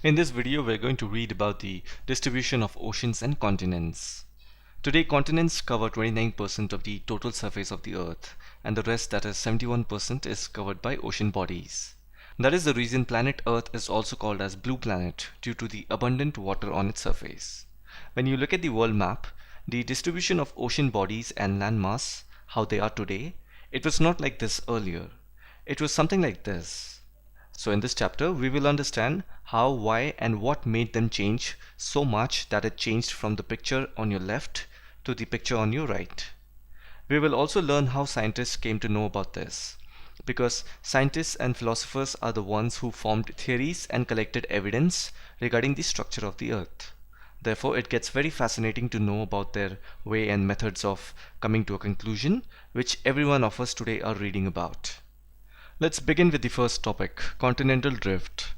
In this video, we're going to read about the distribution of oceans and continents. Today, continents cover 29% of the total surface of the Earth, and the rest, that is 71%, is covered by ocean bodies. That is the reason planet Earth is also called as Blue Planet due to the abundant water on its surface. When you look at the world map, the distribution of ocean bodies and landmass, how they are today, it was not like this earlier. It was something like this. So in this chapter, we will understand how, why, and what made them change so much that it changed from the picture on your left to the picture on your right. We will also learn how scientists came to know about this, because scientists and philosophers are the ones who formed theories and collected evidence regarding the structure of the Earth. Therefore, it gets very fascinating to know about their way and methods of coming to a conclusion, which every one of us today are reading about. Let's begin with the first topic, continental drift.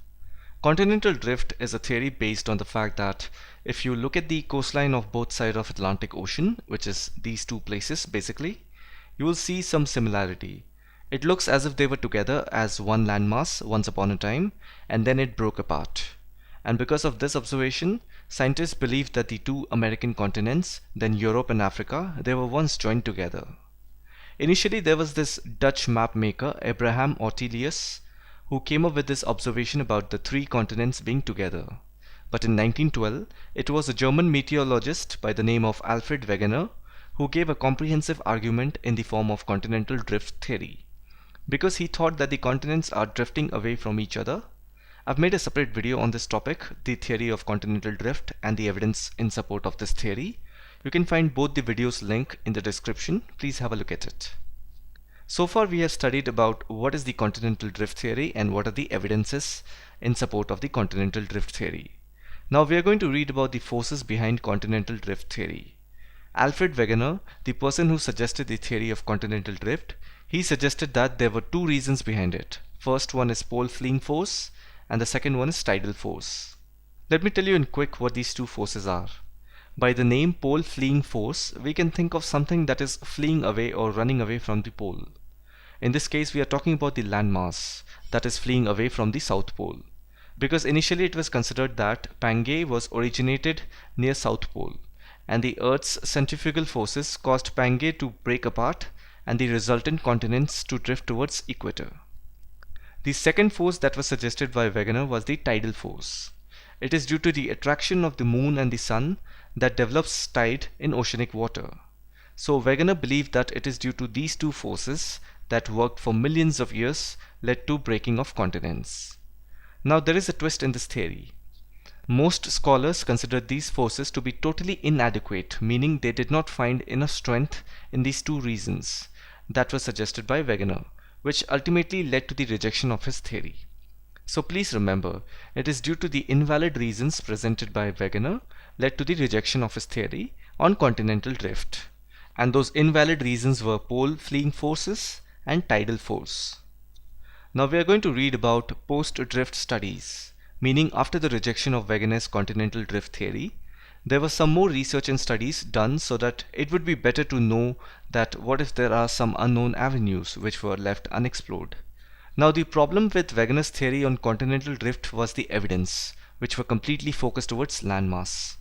Continental drift is a theory based on the fact that if you look at the coastline of both sides of Atlantic Ocean, which is these two places basically, you will see some similarity. It looks as if they were together as one landmass once upon a time, and then it broke apart. And because of this observation, scientists believe that the two American continents, then Europe and Africa, they were once joined together. Initially, there was this Dutch map maker, Abraham Ortelius, who came up with this observation about the three continents being together. But in 1912, it was a German meteorologist by the name of Alfred Wegener who gave a comprehensive argument in the form of continental drift theory. Because he thought that the continents are drifting away from each other, I've made a separate video on this topic, the theory of continental drift and the evidence in support of this theory. You can find both the videos link in the description. Please have a look at it. So far we have studied about what is the continental drift theory and what are the evidences in support of the continental drift theory. Now we are going to read about the forces behind continental drift theory. Alfred Wegener, the person who suggested the theory of continental drift, he suggested that there were two reasons behind it. First one is pole fleeing force and the second one is tidal force. Let me tell you in quick what these two forces are. By the name pole fleeing force, we can think of something that is fleeing away or running away from the pole. In this case, we are talking about the landmass that is fleeing away from the South Pole. Because initially it was considered that Pangaea was originated near South Pole, and the Earth's centrifugal forces caused Pangaea to break apart and the resultant continents to drift towards equator. The second force that was suggested by Wegener was the tidal force. It is due to the attraction of the moon and the sun that develops tide in oceanic water. So Wegener believed that it is due to these two forces that worked for millions of years led to breaking of continents. Now there is a twist in this theory. Most scholars consider these forces to be totally inadequate, meaning they did not find enough strength in these two reasons that were suggested by Wegener, which ultimately led to the rejection of his theory. So please remember, it is due to the invalid reasons presented by Wegener led to the rejection of his theory on continental drift. And those invalid reasons were pole fleeing forces and tidal force. Now we are going to read about post-drift studies, meaning after the rejection of Wegener's continental drift theory, there was some more research and studies done so that it would be better to know that what if there are some unknown avenues which were left unexplored. Now the problem with Wegener's theory on continental drift was the evidence, which were completely focused towards landmass.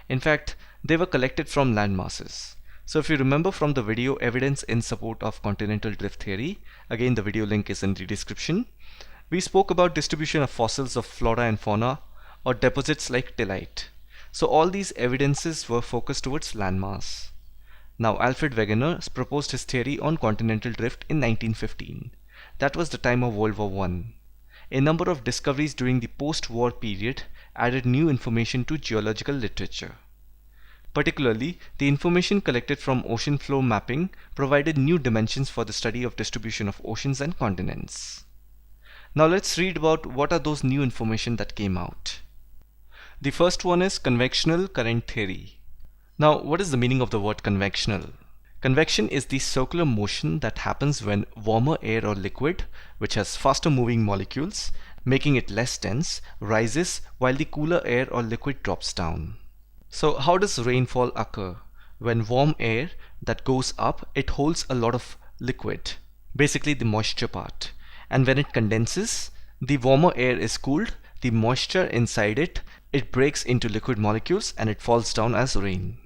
In fact, they were collected from landmasses. So if you remember from the video evidence in support of continental drift theory, again the video link is in the description, we spoke about distribution of fossils of flora and fauna or deposits like tillite. So all these evidences were focused towards landmass. Now Alfred Wegener proposed his theory on continental drift in 1915. That was the time of World War I. A number of discoveries during the post-war period added new information to geological literature. Particularly, the information collected from ocean floor mapping provided new dimensions for the study of distribution of oceans and continents. Now let's read about what are those new information that came out. The first one is convectional current theory. Now what is the meaning of the word convectional? Convection is the circular motion that happens when warmer air or liquid, which has faster moving molecules, making it less dense, rises while the cooler air or liquid drops down. So how does rainfall occur? When warm air that goes up, it holds a lot of liquid, basically the moisture part. And when it condenses, the warmer air is cooled, the moisture inside it breaks into liquid molecules and it falls down as rain.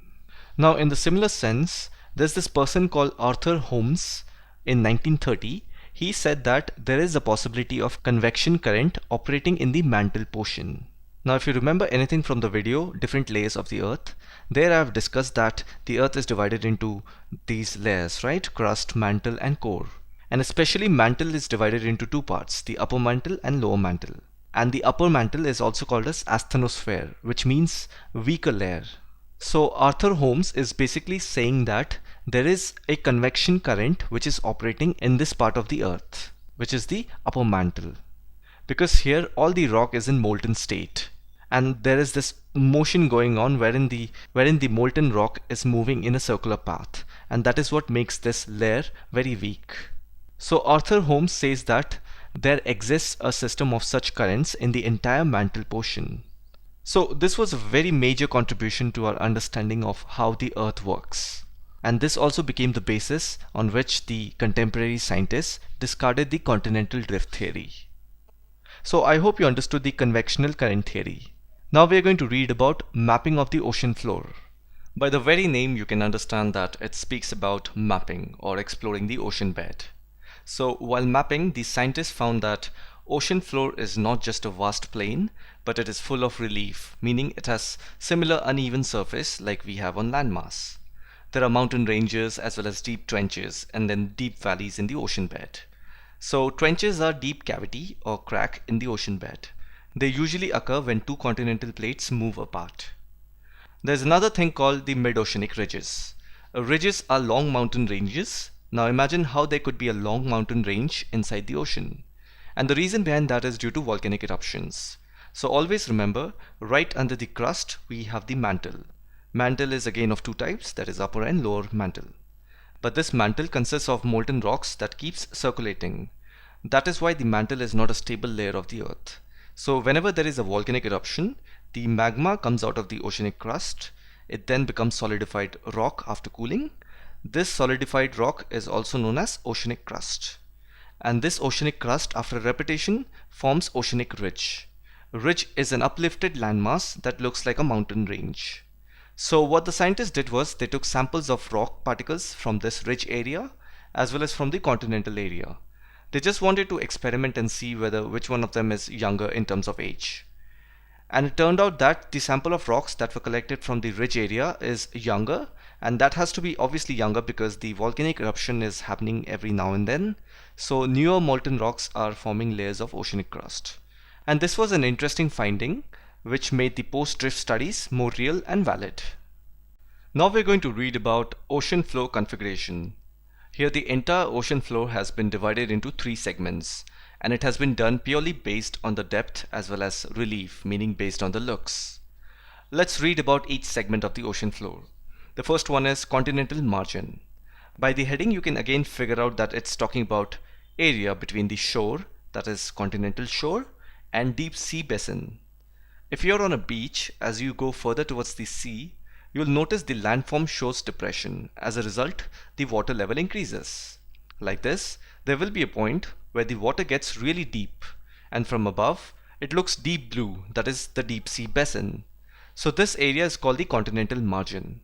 Now, in the similar sense, there's this person called Arthur Holmes in 1930. He said that there is a possibility of convection current operating in the mantle portion. Now, if you remember anything from the video, different layers of the earth, there I have discussed that the earth is divided into these layers, right? Crust, mantle, and core. And especially mantle is divided into two parts, the upper mantle and lower mantle. And the upper mantle is also called as asthenosphere, which means weaker layer. So Arthur Holmes is basically saying that there is a convection current which is operating in this part of the earth, which is the upper mantle. Because here all the rock is in molten state, and there is this motion going on wherein the molten rock is moving in a circular path, and that is what makes this layer very weak. So Arthur Holmes says that there exists a system of such currents in the entire mantle portion. So this was a very major contribution to our understanding of how the earth works. And this also became the basis on which the contemporary scientists discarded the continental drift theory. So I hope you understood the convectional current theory. Now we are going to read about mapping of the ocean floor. By the very name you can understand that it speaks about mapping or exploring the ocean bed. So while mapping, the scientists found that ocean floor is not just a vast plain, but it is full of relief, meaning it has similar uneven surface like we have on landmass. There are mountain ranges as well as deep trenches and then deep valleys in the ocean bed. So trenches are deep cavity or crack in the ocean bed. They usually occur when two continental plates move apart. There's another thing called the mid-oceanic ridges. Ridges are long mountain ranges. Now imagine how there could be a long mountain range inside the ocean. And the reason behind that is due to volcanic eruptions. So always remember, right under the crust we have the mantle. Mantle is again of two types, that is upper and lower mantle. But this mantle consists of molten rocks that keeps circulating. That is why the mantle is not a stable layer of the earth. So whenever there is a volcanic eruption, the magma comes out of the oceanic crust. It then becomes solidified rock after cooling. This solidified rock is also known as oceanic crust. And this oceanic crust after repetition forms oceanic ridge. Ridge is an uplifted landmass that looks like a mountain range. So what the scientists did was they took samples of rock particles from this ridge area as well as from the continental area. They just wanted to experiment and see which one of them is younger in terms of age. And it turned out that the sample of rocks that were collected from the ridge area is younger, and that has to be obviously younger because the volcanic eruption is happening every now and then. So newer molten rocks are forming layers of oceanic crust. And this was an interesting finding which made the post-drift studies more real and valid. Now we're going to read about ocean floor configuration. Here the entire ocean floor has been divided into three segments, and it has been done purely based on the depth as well as relief, meaning based on the looks. Let's read about each segment of the ocean floor. The first one is continental margin. By the heading you can again figure out that it's talking about area between the shore, that is continental shore, and deep sea basin. If you're on a beach, as you go further towards the sea, you'll notice the landform shows depression. As a result, the water level increases. Like this, there will be a point where the water gets really deep, and from above, it looks deep blue, that is the deep sea basin. So this area is called the continental margin.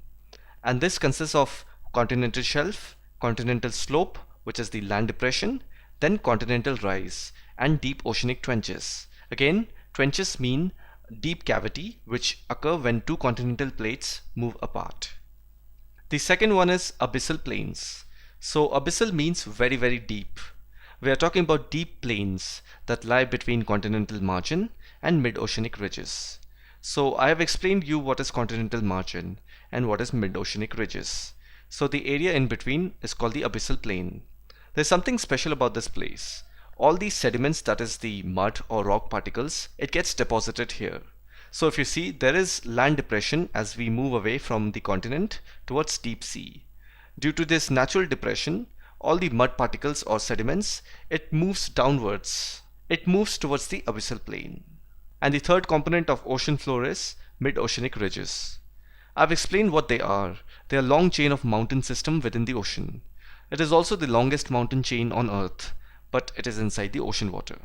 And this consists of continental shelf, continental slope, which is the land depression, then continental rise, and deep oceanic trenches. Again, trenches mean deep cavity which occur when two continental plates move apart. The second one is abyssal plains. So abyssal means very, very deep. We are talking about deep plains that lie between continental margin and mid-oceanic ridges. So I have explained you what is continental margin and what is mid-oceanic ridges. So the area in between is called the abyssal plain. There's something special about this place. All these sediments, that is the mud or rock particles, it gets deposited here. So if you see, there is land depression as we move away from the continent towards deep sea. Due to this natural depression, all the mud particles or sediments, it moves downwards. It moves towards the abyssal plain. And the third component of ocean floor is mid-oceanic ridges. I've explained what they are. They are a long chain of mountain system within the ocean. It is also the longest mountain chain on Earth, but it is inside the ocean water.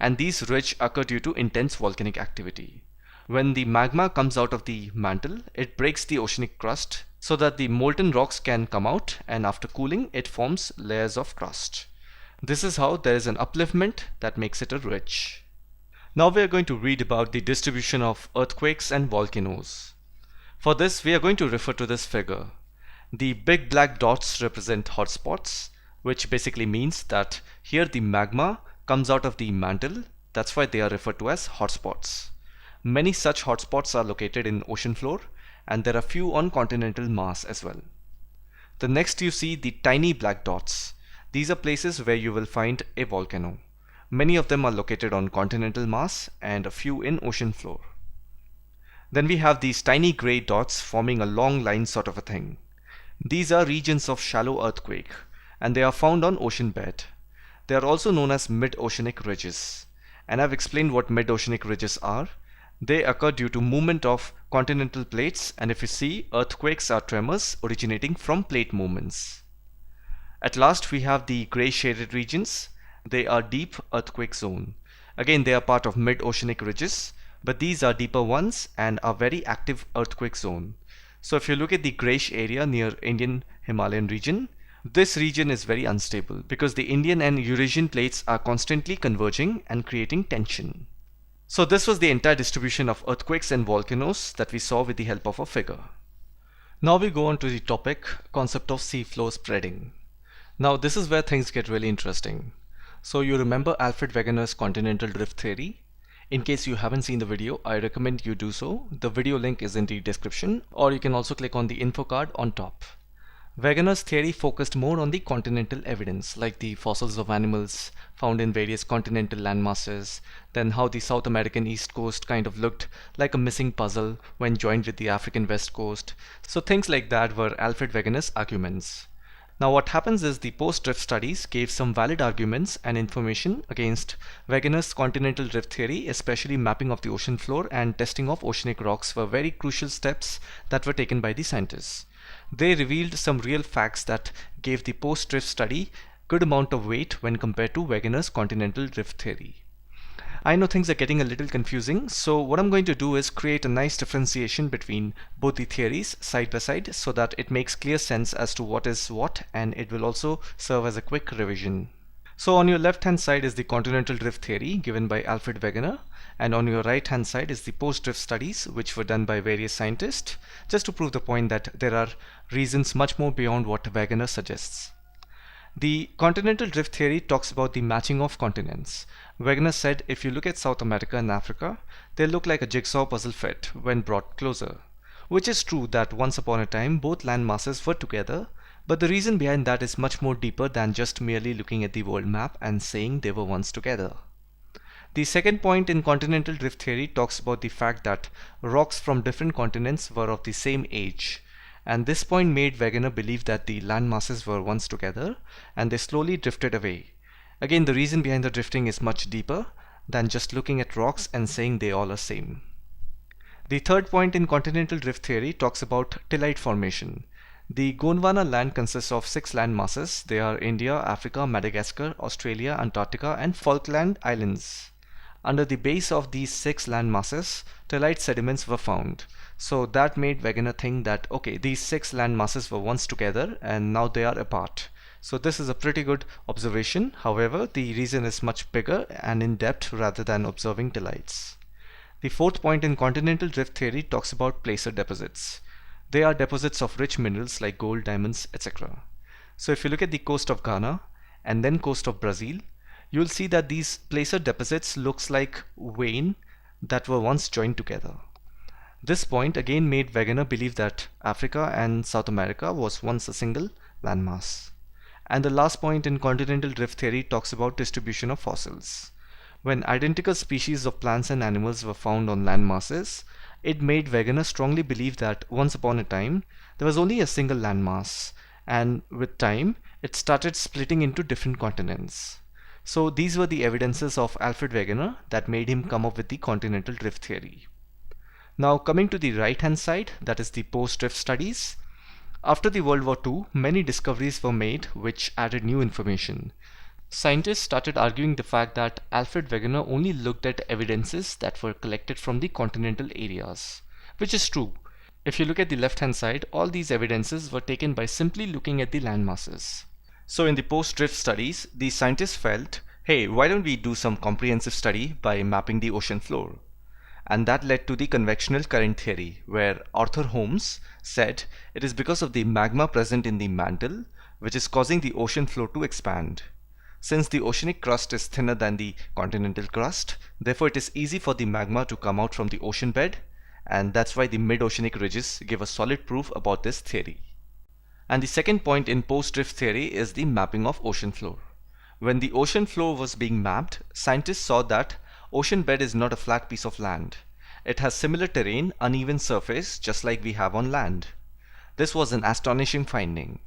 and these ridges occur due to intense volcanic activity. When the magma comes out of the mantle, it breaks the oceanic crust so that the molten rocks can come out, and after cooling it forms layers of crust. This is how there is an upliftment that makes it a ridge. Now we are going to read about the distribution of earthquakes and volcanoes. For this we are going to refer to this figure. The big black dots represent hotspots, which basically means that here the magma comes out of the mantle. That's why they are referred to as hotspots. Many such hotspots are located in ocean floor, and there are few on continental Mars as well. The next you see the tiny black dots. These are places where you will find a volcano. Many of them are located on continental Mars and a few in ocean floor. Then we have these tiny gray dots forming a long line sort of a thing. These are regions of shallow earthquake, and they are found on ocean bed. They are also known as mid-oceanic ridges, and I've explained what mid-oceanic ridges are. They occur due to movement of continental plates, and if you see, earthquakes are tremors originating from plate movements. At last we have the gray shaded regions. They are deep earthquake zone. Again, they are part of mid-oceanic ridges, but these are deeper ones and are very active earthquake zone. So if you look at the grayish area near Indian Himalayan region, this region is very unstable because the Indian and Eurasian plates are constantly converging and creating tension. So this was the entire distribution of earthquakes and volcanoes that we saw with the help of a figure. Now we go on to the topic, concept of seafloor spreading. Now this is where things get really interesting. So you remember Alfred Wegener's continental drift theory? In case you haven't seen the video, I recommend you do so. The video link is in the description, or you can also click on the info card on top. Wegener's theory focused more on the continental evidence, like the fossils of animals found in various continental landmasses, then how the South American East Coast kind of looked like a missing puzzle when joined with the African West Coast. So things like that were Alfred Wegener's arguments. Now what happens is the post-drift studies gave some valid arguments and information against Wegener's continental drift theory, especially mapping of the ocean floor and testing of oceanic rocks were very crucial steps that were taken by the scientists. They revealed some real facts that gave the post-drift study good amount of weight when compared to Wegener's continental drift theory. I know things are getting a little confusing, so what I'm going to do is create a nice differentiation between both the theories side by side so that it makes clear sense as to what is what, and it will also serve as a quick revision. So on your left hand side is the continental drift theory given by Alfred Wegener, and on your right hand side is the post-drift studies which were done by various scientists, just to prove the point that there are reasons much more beyond what Wegener suggests. The continental drift theory talks about the matching of continents. Wegener said if you look at South America and Africa, they look like a jigsaw puzzle fit when brought closer. Which is true that once upon a time both land masses were together, but the reason behind that is much more deeper than just merely looking at the world map and saying they were once together. The second point in continental drift theory talks about the fact that rocks from different continents were of the same age. And this point made Wegener believe that the land masses were once together and they slowly drifted away. Again, the reason behind the drifting is much deeper than just looking at rocks and saying they all are same. The third point in continental drift theory talks about tillite formation. The Gondwana land consists of 6 land masses. They are India, Africa, Madagascar, Australia, Antarctica and Falkland Islands. Under the base of these 6 land masses, tillite sediments were found. So that made Wegener think that okay, these 6 land masses were once together and now they are apart. So this is a pretty good observation. However, the reason is much bigger and in depth rather than observing tillites. The fourth point in continental drift theory talks about placer deposits. They are deposits of rich minerals like gold, diamonds, etc. So if you look at the coast of Ghana and then coast of Brazil, you will see that these placer deposits looks like vein that were once joined together. This point again made Wegener believe that Africa and South America was once a single landmass. And the last point in continental drift theory talks about distribution of fossils. When identical species of plants and animals were found on land masses, it made Wegener strongly believe that once upon a time there was only a single landmass, and with time it started splitting into different continents. So these were the evidences of Alfred Wegener that made him come up with the continental drift theory. Now coming to the right hand side, that is the post-drift studies. After the World War II, many discoveries were made which added new information. Scientists started arguing the fact that Alfred Wegener only looked at evidences that were collected from the continental areas, which is true. If you look at the left hand side, all these evidences were taken by simply looking at the land masses. So in the post-drift studies, the scientists felt, hey, why don't we do some comprehensive study by mapping the ocean floor? And that led to the convectional current theory, where Arthur Holmes said it is because of the magma present in the mantle which is causing the ocean floor to expand. Since the oceanic crust is thinner than the continental crust, therefore it is easy for the magma to come out from the ocean bed, and that's why the mid-oceanic ridges give us solid proof about this theory. And the second point in post-drift theory is the mapping of ocean floor. When the ocean floor was being mapped, scientists saw that ocean bed is not a flat piece of land. It has similar terrain, uneven surface, just like we have on land. This was an astonishing finding.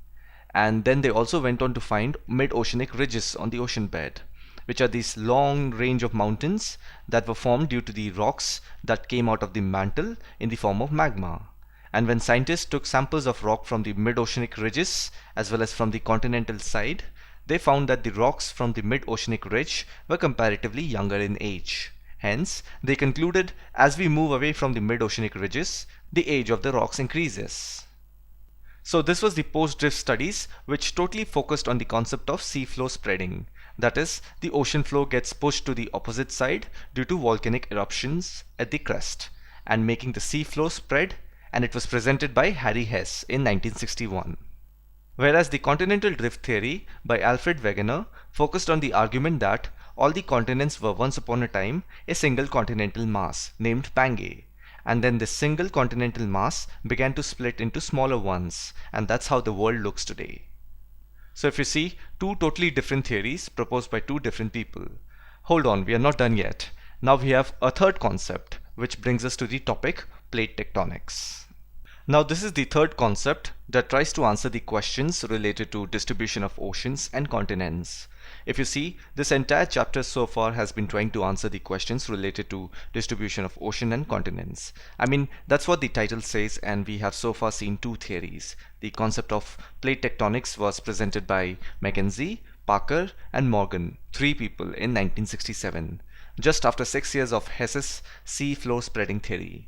And then they also went on to find mid-oceanic ridges on the ocean bed, which are these long range of mountains that were formed due to the rocks that came out of the mantle in the form of magma. And when scientists took samples of rock from the mid-oceanic ridges as well as from the continental side, they found that the rocks from the mid-oceanic ridge were comparatively younger in age. Hence, they concluded as we move away from the mid-oceanic ridges, the age of the rocks increases. So this was the post-drift studies, which totally focused on the concept of seafloor spreading. That is, the ocean floor gets pushed to the opposite side due to volcanic eruptions at the crest and making the seafloor spread, and it was presented by Harry Hess in 1961. Whereas the continental drift theory by Alfred Wegener focused on the argument that all the continents were once upon a time a single continental mass named Pangaea, and then this single continental mass began to split into smaller ones, and that's how the world looks today. So if you see, two totally different theories proposed by two different people. Hold on, we are not done yet. Now we have a third concept, which brings us to the topic plate tectonics. Now this is the third concept that tries to answer the questions related to distribution of oceans and continents. If you see, this entire chapter so far has been trying to answer the questions related to distribution of ocean and continents. I mean, that's what the title says, and we have so far seen two theories. The concept of plate tectonics was presented by Mackenzie, Parker, and Morgan, three people in 1967, just after 6 years of Hess's sea floor spreading theory.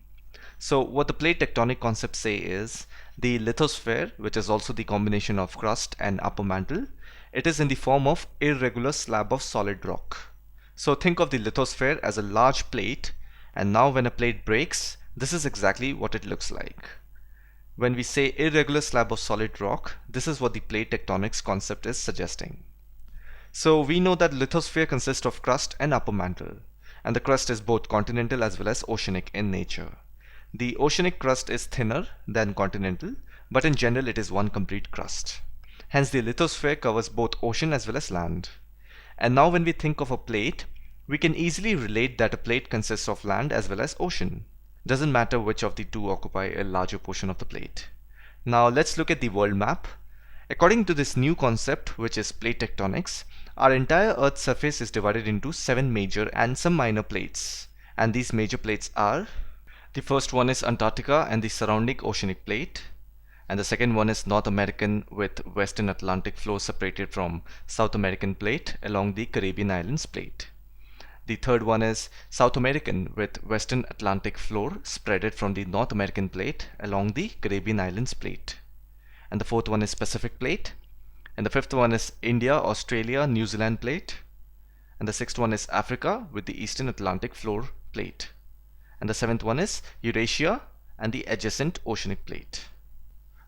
So what the plate tectonic concepts say is the lithosphere, which is also the combination of crust and upper mantle, it is in the form of irregular slab of solid rock. So think of the lithosphere as a large plate, and now when a plate breaks, this is exactly what it looks like. When we say irregular slab of solid rock, this is what the plate tectonics concept is suggesting. So we know that lithosphere consists of crust and upper mantle, and the crust is both continental as well as oceanic in nature. The oceanic crust is thinner than continental, but in general it is one complete crust. Hence the lithosphere covers both ocean as well as land. And now when we think of a plate, we can easily relate that a plate consists of land as well as ocean. Doesn't matter which of the two occupy a larger portion of the plate. Now let's look at the world map. According to this new concept, which is plate tectonics, our entire Earth's surface is divided into 7 major and some minor plates. And these major plates are: the first one is Antarctica and the surrounding oceanic plate, and the second one is North American with Western Atlantic floor separated from South American plate along the Caribbean Islands plate. The third one is South American with Western Atlantic floor spreaded from the North American plate along the Caribbean Islands plate. And the fourth one is Pacific plate, and the fifth one is India, Australia, New Zealand plate, and the sixth one is Africa with the Eastern Atlantic floor plate. And the seventh one is Eurasia and the adjacent oceanic plate.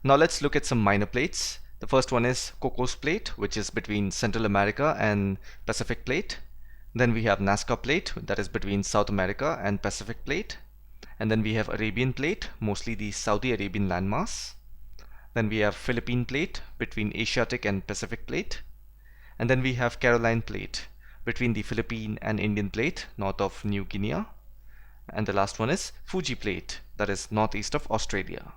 Now let's look at some minor plates. The first one is Cocos plate, which is between Central America and Pacific plate. Then we have Nazca plate, that is between South America and Pacific plate. And then we have Arabian plate, mostly the Saudi Arabian landmass. Then we have Philippine plate between Asiatic and Pacific plate. And then we have Caroline plate between the Philippine and Indian plate north of New Guinea. And the last one is Fuji plate, that is northeast of Australia.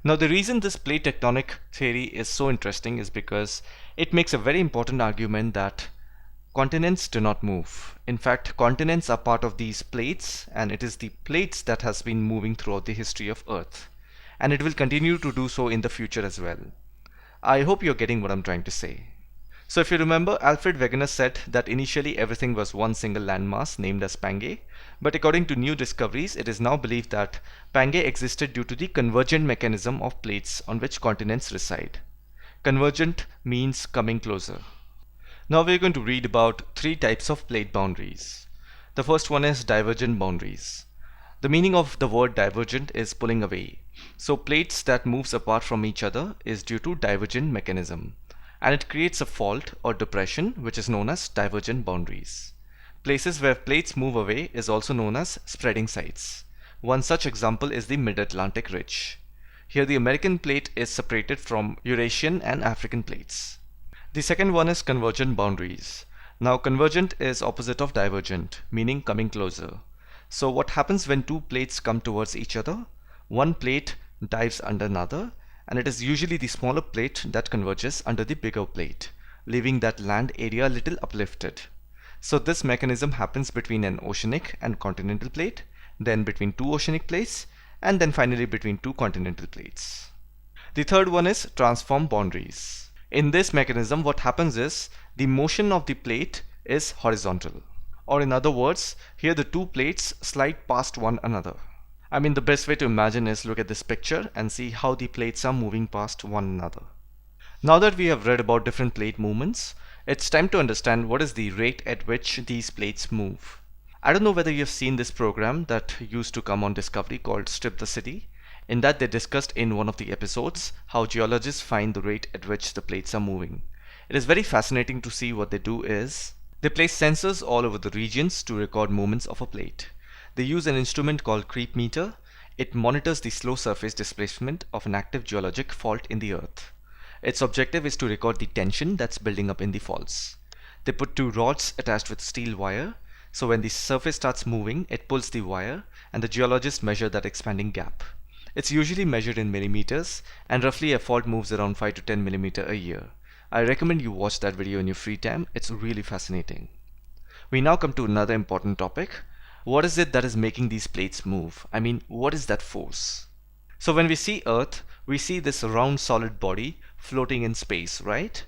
Now the reason this plate tectonic theory is so interesting is because it makes a very important argument that continents do not move. In fact, continents are part of these plates, and it is the plates that has been moving throughout the history of Earth. And it will continue to do so in the future as well. I hope you're getting what I'm trying to say. So if you remember, Alfred Wegener said that initially everything was one single landmass named as Pangaea, but according to new discoveries, it is now believed that Pangaea existed due to the convergent mechanism of plates on which continents reside. Convergent means coming closer. Now we're going to read about three types of plate boundaries. The first one is divergent boundaries. The meaning of the word divergent is pulling away. So plates that moves apart from each other is due to divergent mechanism, and it creates a fault or depression which is known as divergent boundaries. Places where plates move away is also known as spreading sites. One such example is the Mid-Atlantic Ridge. Here the American plate is separated from Eurasian and African plates. The second one is convergent boundaries. Now convergent is opposite of divergent, meaning coming closer. So what happens when two plates come towards each other? One plate dives under another, and it is usually the smaller plate that converges under the bigger plate, leaving that land area a little uplifted. So this mechanism happens between an oceanic and continental plate, then between two oceanic plates, and then finally between two continental plates. The third one is transform boundaries. In this mechanism, what happens is the motion of the plate is horizontal. Or in other words, here the two plates slide past one another. I mean, the best way to imagine is look at this picture and see how the plates are moving past one another. Now that we have read about different plate movements, it's time to understand what is the rate at which these plates move. I don't know whether you've seen this program that used to come on Discovery called Strip the City. In that they discussed in one of the episodes how geologists find the rate at which the plates are moving. It is very fascinating to see what they do is they place sensors all over the regions to record movements of a plate. They use an instrument called creep meter. It monitors the slow surface displacement of an active geologic fault in the earth. Its objective is to record the tension that's building up in the faults. They put two rods attached with steel wire, so when the surface starts moving, it pulls the wire and the geologists measure that expanding gap. It's usually measured in millimeters, and roughly a fault moves around 5 to 10 millimeter a year. I recommend you watch that video in your free time. It's really fascinating. We now come to another important topic. What is it that is making these plates move? I mean, what is that force? So when we see Earth, we see this round solid body floating in space, right?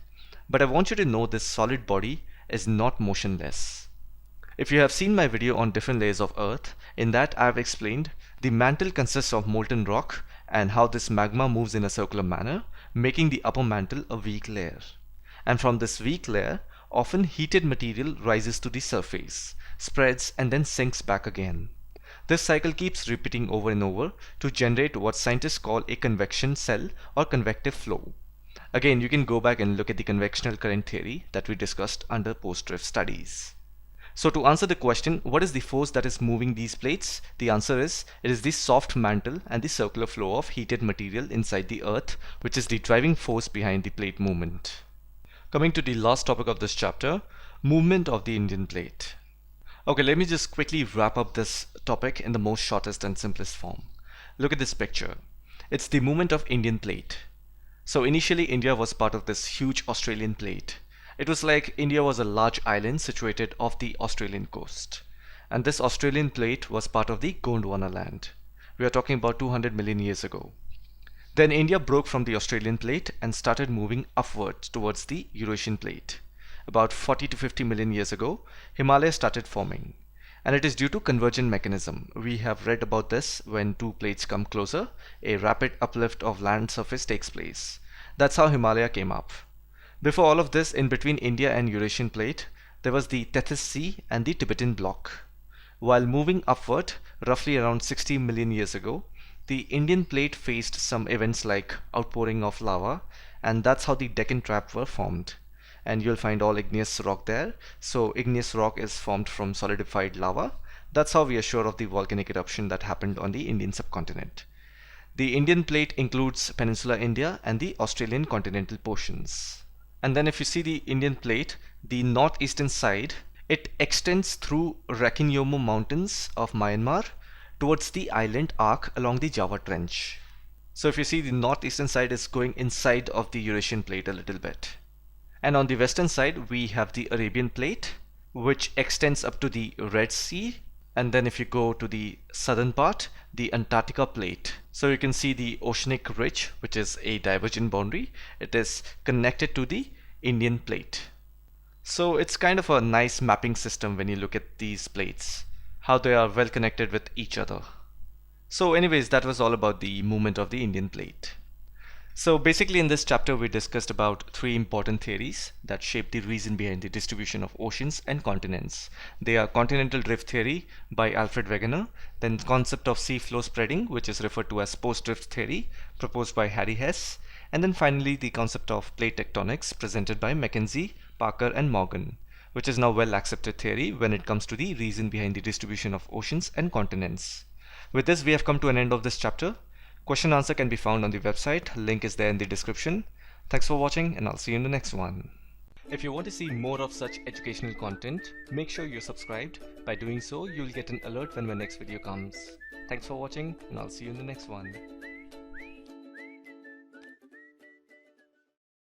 But I want you to know this solid body is not motionless. If you have seen my video on different layers of Earth, in that I have explained the mantle consists of molten rock and how this magma moves in a circular manner, making the upper mantle a weak layer. And from this weak layer, often heated material rises to the surface, spreads and then sinks back again. This cycle keeps repeating over and over to generate what scientists call a convection cell or convective flow. Again, you can go back and look at the convectional current theory that we discussed under post-drift studies. So to answer the question, what is the force that is moving these plates? The answer is, it is the soft mantle and the circular flow of heated material inside the earth, which is the driving force behind the plate movement. Coming to the last topic of this chapter, movement of the Indian plate. Okay, let me just quickly wrap up this topic in the most shortest and simplest form. Look at this picture. It's the movement of Indian plate. So initially India was part of this huge Australian plate. It was like India was a large island situated off the Australian coast. And this Australian plate was part of the Gondwana land. We are talking about 200 million years ago. Then India broke from the Australian plate and started moving upwards towards the Eurasian plate. About 40 to 50 million years ago, Himalaya started forming. And it is due to convergent mechanism. We have read about this when two plates come closer, a rapid uplift of land surface takes place. That's how Himalaya came up. Before all of this, in between India and Eurasian plate, there was the Tethys Sea and the Tibetan block. While moving upward, roughly around 60 million years ago, the Indian plate faced some events like outpouring of lava, and that's how the Deccan Trap were formed. And you'll find all igneous rock there. So igneous rock is formed from solidified lava. That's how we are sure of the volcanic eruption that happened on the Indian subcontinent. The Indian plate includes Peninsular India and the Australian continental portions. And then if you see the Indian plate, the northeastern side, it extends through Rakinyomo Mountains of Myanmar towards the island arc along the Java Trench. So if you see, the northeastern side is going inside of the Eurasian plate a little bit. And on the western side, we have the Arabian plate, which extends up to the Red Sea. And then if you go to the southern part, the Antarctica plate. So you can see the oceanic ridge, which is a divergent boundary. It is connected to the Indian plate. So it's kind of a nice mapping system when you look at these plates, how they are well connected with each other. So anyways, that was all about the movement of the Indian plate. So basically in this chapter we discussed about three important theories that shape the reason behind the distribution of oceans and continents. They are continental drift theory by Alfred Wegener, then the concept of sea flow spreading, which is referred to as post-drift theory proposed by Harry Hess, and then finally the concept of plate tectonics presented by Mackenzie, Parker and Morgan, which is now well accepted theory when it comes to the reason behind the distribution of oceans and continents. With this we have come to an end of this chapter. Question answer can be found on the website. Link is there in the description. Thanks for watching and I'll see you in the next one. If you want to see more of such educational content, make sure you're subscribed. By doing so, you'll get an alert when my next video comes. Thanks for watching and I'll see you in the next one.